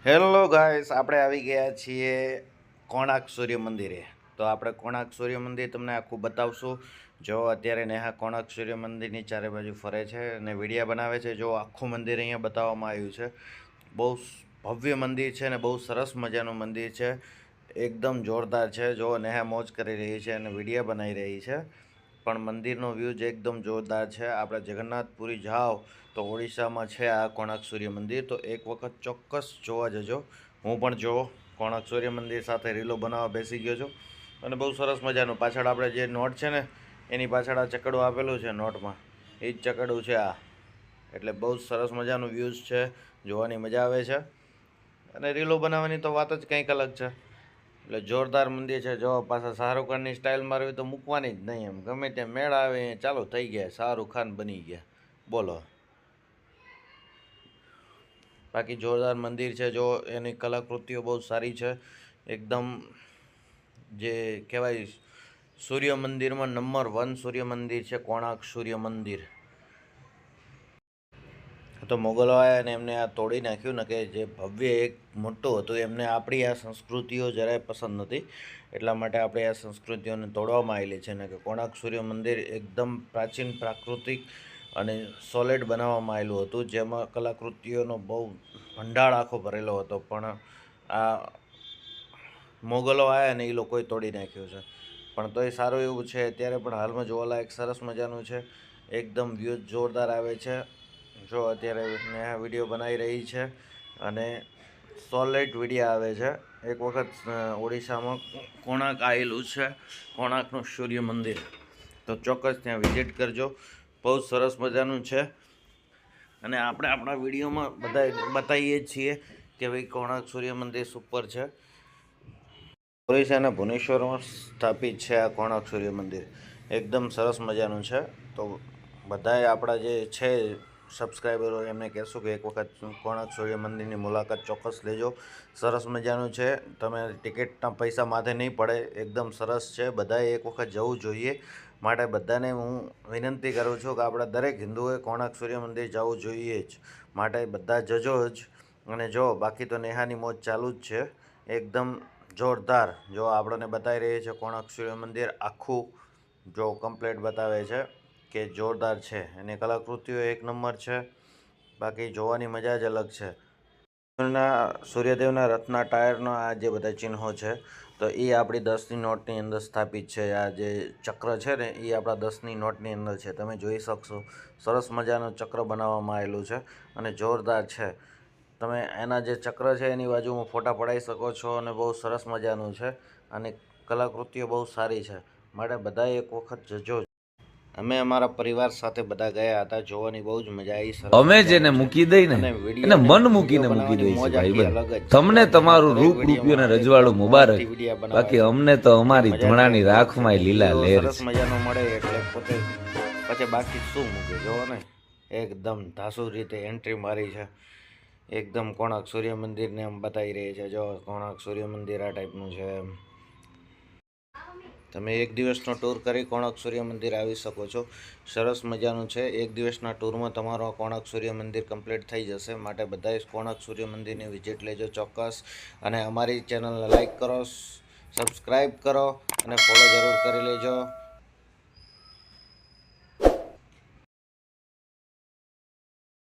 Hello guys, આપણે આવી ગયા છીએ કોણાર્ક સૂર્ય મંદિરે. તો આપણે કોણાર્ક સૂર્ય મંદિર તમને આખું બતાવશું. જો અત્યારે નેહા કોણાર્ક સૂર્ય મંદિરની ચારે બાજુ ફરે છે અને વિડીયા બનાવે છે. જો આખું મંદિર અહીંયા બતાવવામાં આવ્યું છે. બહુ ભવ્ય મંદિર છે અને બહુ સરસ મજાનું મંદિર છે. એકદમ જોરદાર છે. જો નેહા મોજ કરી રહી છે અને વિડીયા બનાવી રહી છે. પણ મંદિરનો વ્યૂ જ એકદમ જોરદાર છે. આપણે જગન્નાથપુરી જાઓ તો ઓડિશામાં છે આ કોણાર્ક સૂર્ય મંદિર. તો એક વખત ચોક્કસ જોવા જજો. હું પણ જો કોણાર્ક સૂર્ય મંદિર સાથે રીલો બનાવવા બેસી ગયો છું અને બહુ સરસ મજાનું પાછળ આપણે જે નોટ છે ને એની પાછળ આ ચકડું આપેલું છે નોટમાં, એ જ ચકડું છે આ. એટલે બહુ સરસ મજાનું વ્યૂઝ છે, જોવાની મજા આવે છે અને રીલો બનાવવાની તો વાત જ કંઈક અલગ છે. એટલે જોરદાર મંદિર છે. જો પાછા શાહરૂખ ખાનની સ્ટાઇલ મારવી તો મૂકવાની જ નહીં, એમ ગમે ત્યાં મેળ આવે ચાલો થઈ ગયા, શાહરૂખ ખાન બની ગયા. બોલો. બાકી જોરદાર મંદિર છે. જો એની કલાકૃતિઓ બહુ સારી છે. એકદમ જે કહેવાય સૂર્ય મંદિરમાં નંબર 1 સૂર્ય મંદિર છે કોણાર્ક સૂર્ય મંદિર. તો મોગલો આવ્યા અને એમને આ તોડી નાખ્યું ને, કે જે ભવ્ય એક મોટું હતું, એમને આપણી આ સંસ્કૃતિઓ જરાય પસંદ નથી. એટલા માટે આપણે આ સંસ્કૃતિઓને તોડવામાં આવેલી છે ને, કે કોણાર્ક સૂર્ય મંદિર એકદમ પ્રાચીન પ્રાકૃતિક અને સોલિડ બનાવવામાં આવેલું હતું, જેમાં કલાકૃતિઓનો બહુ ભંડાર આખો ભરેલો હતો. પણ આ મોગલો આવ્યા ને એ લોકોએ તોડી નાખ્યું છે. પણ તોય સારું એવું છે. અત્યારે પણ હાલમાં જોવાલાયક સરસ મજાનું છે. એકદમ વ્યૂઝ જોરદાર આવે છે. જો અત્યારે નેહા વિડીયો બનાવી રહી છે અને સોલિડ વિડીયો આવે છે. એક વખત ઓડિશામાં કોણાર્ક આવેલું છે, કોણાર્કનું સૂર્ય મંદિર. તો ચોક્કસ ત્યાં વિઝિટ કરજો. બહુ સરસ મજાનું છે અને આપણે આપણા વિડીયોમાં બધા બતાવીએ છીએ કે ભાઈ કોણાર્ક સૂર્ય મંદિર સુપર છે. ઓડિશાના ભુવનેશ્વરમાં સ્થાપિત છે આ કોણાર્ક સૂર્ય મંદિર. એકદમ સરસ મજાનું છે. તો બધાએ આપણા જે છે સબસ્ક્રાઈબરો એમને કહેશું કે એક વખત કોણાર્ક સૂર્ય મંદિરની મુલાકાત ચોક્કસ લેજો. સરસ મજાનું છે. તમે ટિકિટના પૈસા માથે નહીં પડે. એકદમ સરસ છે. બધાએ એક વખત જવું જોઈએ. માટે બધાને હું વિનંતી કરું છું કે આપણા દરેક હિન્દુએ કોણાર્ક સૂર્ય મંદિર જવું જોઈએ જ. માટે બધા જજો જ. અને જો બાકી તો નેહાની મોજ ચાલુ જ છે એકદમ જોરદાર. જો આપણને બતાવી રહી છે કોણાર્ક સૂર્ય મંદિર આખું, જો કમ્પ્લીટ બતાવે છે કે જોરદાર છે. એની કલાકૃતિઓ એક નંબર છે. બાકી જોવાની મજા જ અલગ છે. સૂર્યદેવના રથના ટાયરના આ જે બધા ચિહ્નો છે, તો એ આપણી 10ની નોટની અંદર સ્થાપિત છે. આ જે ચક્ર છે ને એ આપણા 10ની નોટની અંદર છે. તમે જોઈ શકશો. સરસ મજાનું ચક્ર બનાવવામાં આવેલું છે અને જોરદાર છે. તમે એના જે ચક્ર છે એની બાજુમાં ફોટા પડાવી શકો છો અને બહુ સરસ મજાનું છે અને કલાકૃતિઓ બહુ સારી છે. માટે બધાએ એક વખત જજો. અમે અમારા પરિવાર સાથે બધા ગયા હતા. જોવાની બહુ જ મજા આવી. અમે જેને મૂકી દઈ ને એને મન મૂકીને મૂકી દઈ છે ભાઈ. તમને તમારું રૂપ રૂપિયો ને રજવાડું મુબારક. બાકી અમને તો અમારી ધોણાની રાખમાં લીલા લહેર સરસ મજાનો મળે એટલે પોતે પછી બાકી શું મૂકે. જોવો ને એકદમ ધાસુ રીતે એન્ટ્રી મારી છે. એકદમ કોણાર્ક સૂર્ય મંદિરને એમ બતાવી રહી છે. જો કોણાર્ક સૂર્ય મંદિર આ ટાઈપનું છે. તમે એક દિવસનો ટૂર કરી કોણાર્ક સૂર્ય મંદિર આવી શકો છો. સરસ મજાનું છે. એક દિવસના ટૂરમાં તમારો કોણાર્ક સૂર્ય મંદિર કમ્પ્લીટ થઈ જશે. માટે બધાએ કોણાર્ક સૂર્ય મંદિરની વિઝિટ લેજો ચોક્કસ. અને અમારી ચેનલને લાઈક કરો, સબસ્ક્રાઈબ કરો અને ફોલો જરૂર કરી લેજો.